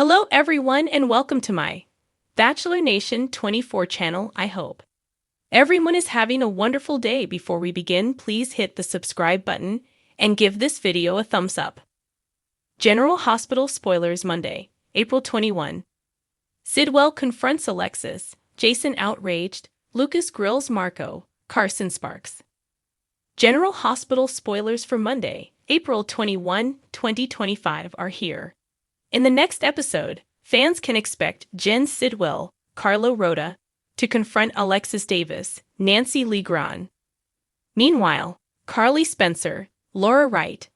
Hello everyone and welcome to my Bachelor Nation 24 channel. I hope everyone is having a wonderful day. Before we begin, please hit the subscribe button and give this video a thumbs up. General Hospital spoilers Monday, April 21. Sidwell confronts Alexis, Jason outraged, Lucas grills Marco, Carson sparks. General Hospital spoilers for Monday, April 21, 2025 are here. In the next episode, fans can expect Jen Sidwell, Carlo Rota, to confront Alexis Davis, Nancy Lee Grahn. Meanwhile, Carly Spencer, Laura Wright,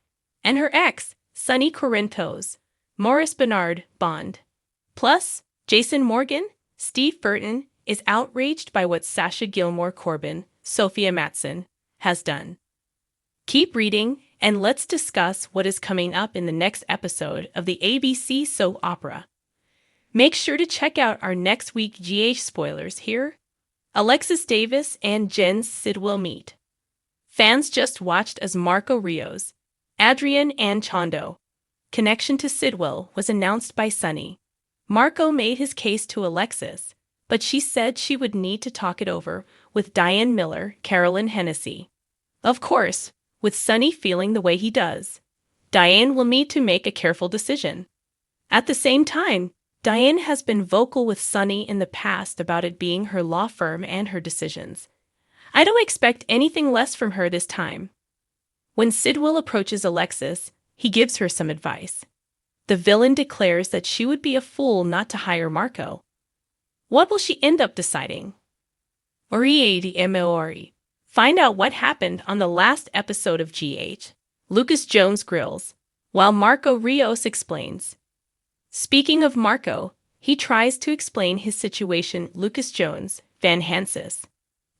and her ex, Sonny Corinthos, Morris Bernard, bond. Plus, Jason Morgan, Steve Burton, is outraged by what Sasha Gilmore Corbin, Sophia Matson, has done. Keep reading, and let's discuss what is coming up in the next episode of the ABC soap opera. Make sure to check out our next week GH spoilers here. Alexis Davis and Jen Sidwell meet. Fans just watched as Marco Rios, Adrian and Chondo. Connection to Sidwell was announced by Sonny. Marco made his case to Alexis, but she said she would need to talk it over with Diane Miller, Carolyn Hennessy. Of course, with Sonny feeling the way he does, Diane will need to make a careful decision. At the same time, Diane has been vocal with Sonny in the past about it being her law firm and her decisions. I don't expect anything less from her this time. When Sidwell approaches Alexis, he gives her some advice. The villain declares that she would be a fool not to hire Marco. What will she end up deciding? Find out what happened on the last episode of GH. Lucas Jones grills, while Marco Rios explains. Speaking of Marco, he tries to explain his situation. Lucas Jones, Van Hansis.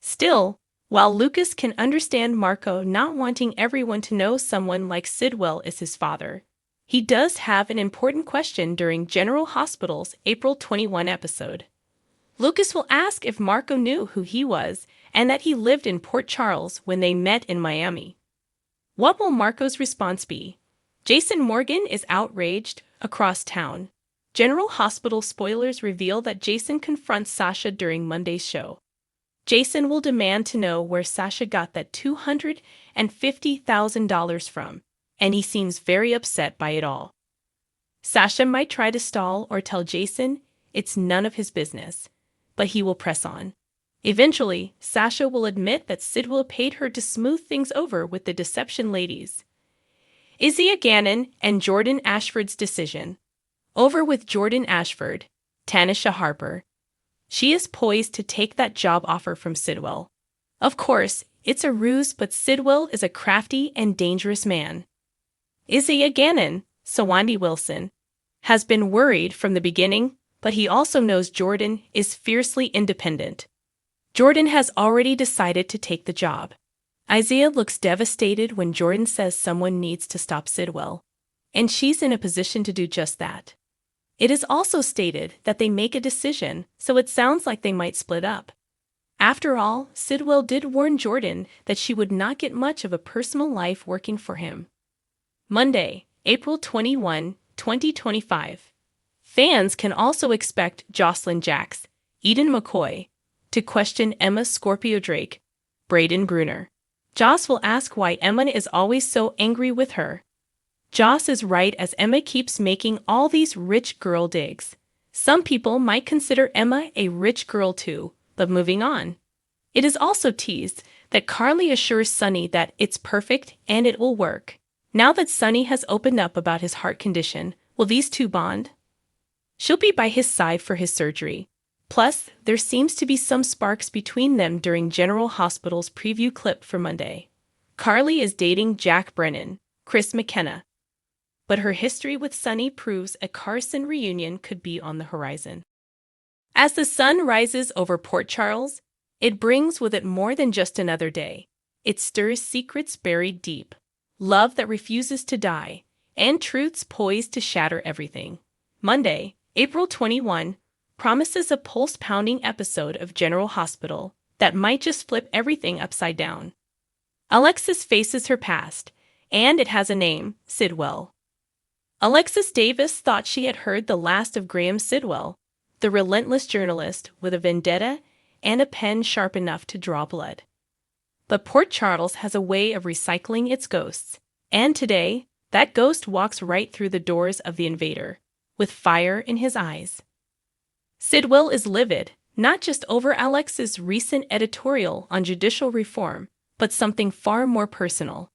Still, while Lucas can understand Marco not wanting everyone to know someone like Sidwell is his father, he does have an important question during General Hospital's April 21 episode. Lucas will ask if Marco knew who he was and that he lived in Port Charles when they met in Miami. What will Marco's response be? Jason Morgan is outraged across town. General Hospital spoilers reveal that Jason confronts Sasha during Monday's show. Jason will demand to know where Sasha got that $250,000 from, and he seems very upset by it all. Sasha might try to stall or tell Jason it's none of his business, but he will press on. Eventually, Sasha will admit that Sidwell paid her to smooth things over with the Deception ladies. Isaiah Gannon and Jordan Ashford's decision. Over with Jordan Ashford, Tanisha Harper. She is poised to take that job offer from Sidwell. Of course, it's a ruse, but Sidwell is a crafty and dangerous man. Isaiah Gannon, Sawandi Wilson, has been worried from the beginning, but he also knows Jordan is fiercely independent. Jordan has already decided to take the job. Isaiah looks devastated when Jordan says someone needs to stop Sidwell, and she's in a position to do just that. It is also stated that they make a decision, so it sounds like they might split up. After all, Sidwell did warn Jordan that she would not get much of a personal life working for him. Monday, April 21, 2025. Fans can also expect Jocelyn Jacks, Eden McCoy, to question Emma Scorpio Drake, Braden Bruner. Joss will ask why Emma is always so angry with her. Joss is right as Emma keeps making all these rich girl digs. Some people might consider Emma a rich girl too, but moving on. It is also teased that Carly assures Sonny that it's perfect and it will work. Now that Sonny has opened up about his heart condition, will these two bond? She'll be by his side for his surgery. Plus, there seems to be some sparks between them during General Hospital's preview clip for Monday. Carly is dating Jack Brennan, Chris McKenna. But her history with Sonny proves a Carson reunion could be on the horizon. As the sun rises over Port Charles, it brings with it more than just another day. It stirs secrets buried deep, love that refuses to die, and truths poised to shatter everything. Monday, April 21, promises a pulse-pounding episode of General Hospital that might just flip everything upside down. Alexis faces her past, and it has a name, Sidwell. Alexis Davis thought she had heard the last of Graham Sidwell, the relentless journalist with a vendetta and a pen sharp enough to draw blood. But Port Charles has a way of recycling its ghosts, and today, that ghost walks right through the doors of the invader, with fire in his eyes. Sidwell is livid, not just over Alex's recent editorial on judicial reform, but something far more personal.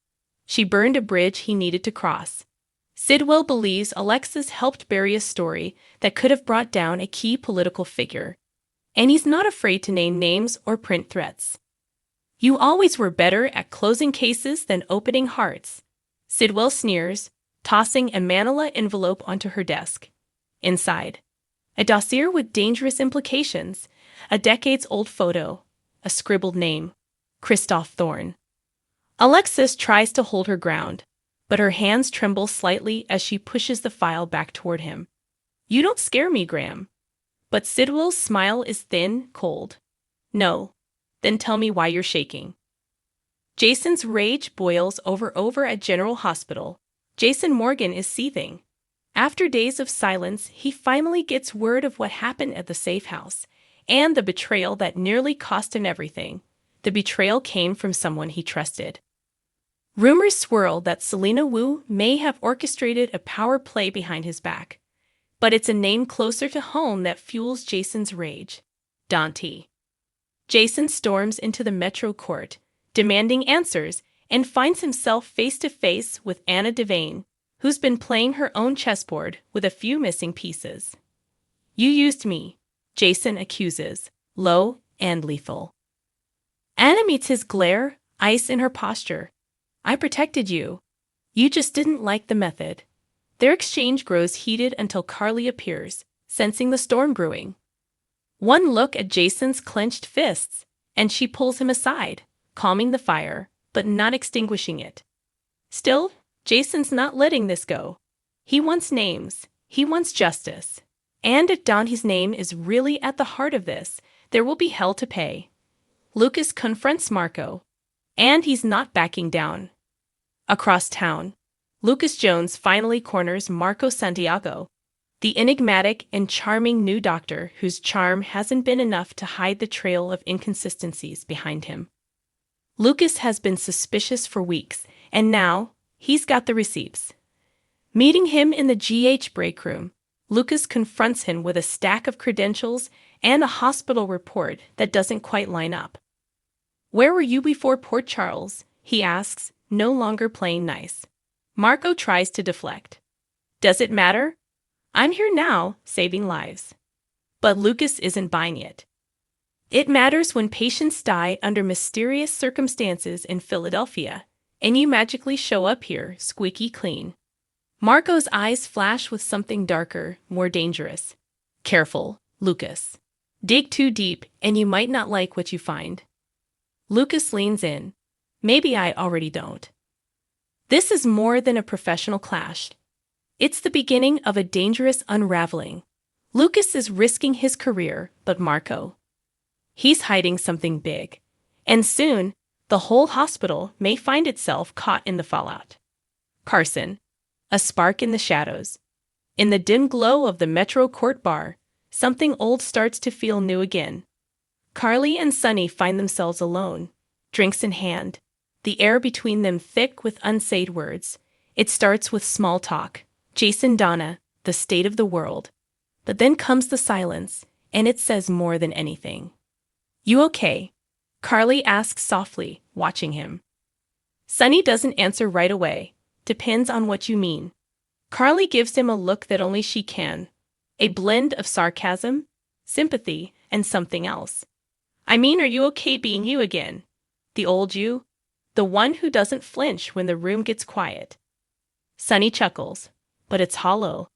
She burned a bridge he needed to cross. Sidwell believes Alexis helped bury a story that could have brought down a key political figure. And he's not afraid to name names or print threats. "You always were better at closing cases than opening hearts," Sidwell sneers, tossing a manila envelope onto her desk. Inside, a dossier with dangerous implications, a decades-old photo, a scribbled name, Christoph Thorne. Alexis tries to hold her ground, but her hands tremble slightly as she pushes the file back toward him. "You don't scare me, Graham." But Sidwell's smile is thin, cold. "No. Then tell me why you're shaking." Jason's rage boils over at General Hospital. Jason Morgan is seething. After days of silence, he finally gets word of what happened at the safe house, and the betrayal that nearly cost him everything. The betrayal came from someone he trusted. Rumors swirl that Selena Wu may have orchestrated a power play behind his back. But it's a name closer to home that fuels Jason's rage: Dante. Jason storms into the Metro Court, demanding answers, and finds himself face-to-face with Anna Devane, who's been playing her own chessboard with a few missing pieces. "You used me," Jason accuses, low and lethal. Anna meets his glare, ice in her posture. "I protected you. You just didn't like the method." Their exchange grows heated until Carly appears, sensing the storm brewing. One look at Jason's clenched fists, and she pulls him aside, calming the fire, but not extinguishing it. Still, Jason's not letting this go. He wants names. He wants justice. And if Dante's name is really at the heart of this, there will be hell to pay. Lucas confronts Marco, and he's not backing down. Across town, Lucas Jones finally corners Marco Santiago, the enigmatic and charming new doctor whose charm hasn't been enough to hide the trail of inconsistencies behind him. Lucas has been suspicious for weeks, and now he's got the receipts. Meeting him in the GH break room, Lucas confronts him with a stack of credentials and a hospital report that doesn't quite line up. "Where were you before Port Charles?" he asks, no longer playing nice. Marco tries to deflect. "Does it matter? I'm here now, saving lives." But Lucas isn't buying it. "It matters when patients die under mysterious circumstances in Philadelphia, and you magically show up here, squeaky clean." Marco's eyes flash with something darker, more dangerous. "Careful, Lucas. Dig too deep, and you might not like what you find." Lucas leans in. "Maybe I already don't." This is more than a professional clash. It's the beginning of a dangerous unraveling. Lucas is risking his career, but Marco, he's hiding something big. And soon, the whole hospital may find itself caught in the fallout. Carson, a spark in the shadows. In the dim glow of the Metro Court bar, something old starts to feel new again. Carly and Sonny find themselves alone, drinks in hand, the air between them thick with unsaid words. It starts with small talk. Jason, Donna, the state of the world. But then comes the silence, and it says more than anything. "You okay?" Carly asks softly, watching him. Sonny doesn't answer right away. "Depends on what you mean." Carly gives him a look that only she can. A blend of sarcasm, sympathy, and something else. "I mean, are you okay being you again? The old you? The one who doesn't flinch when the room gets quiet?" Sonny chuckles, but it's hollow.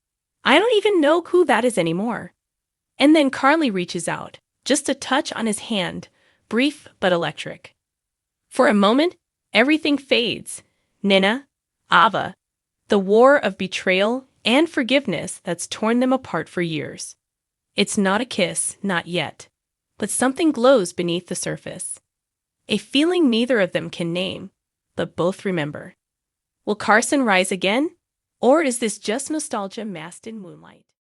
"I don't even know who that is anymore." And then Carly reaches out, just a touch on his hand, brief but electric. For a moment, everything fades. Nina, Ava, the war of betrayal and forgiveness that's torn them apart for years. It's not a kiss, not yet, but something glows beneath the surface. A feeling neither of them can name, but both remember. Will Carson rise again? Or is this just nostalgia masked in moonlight?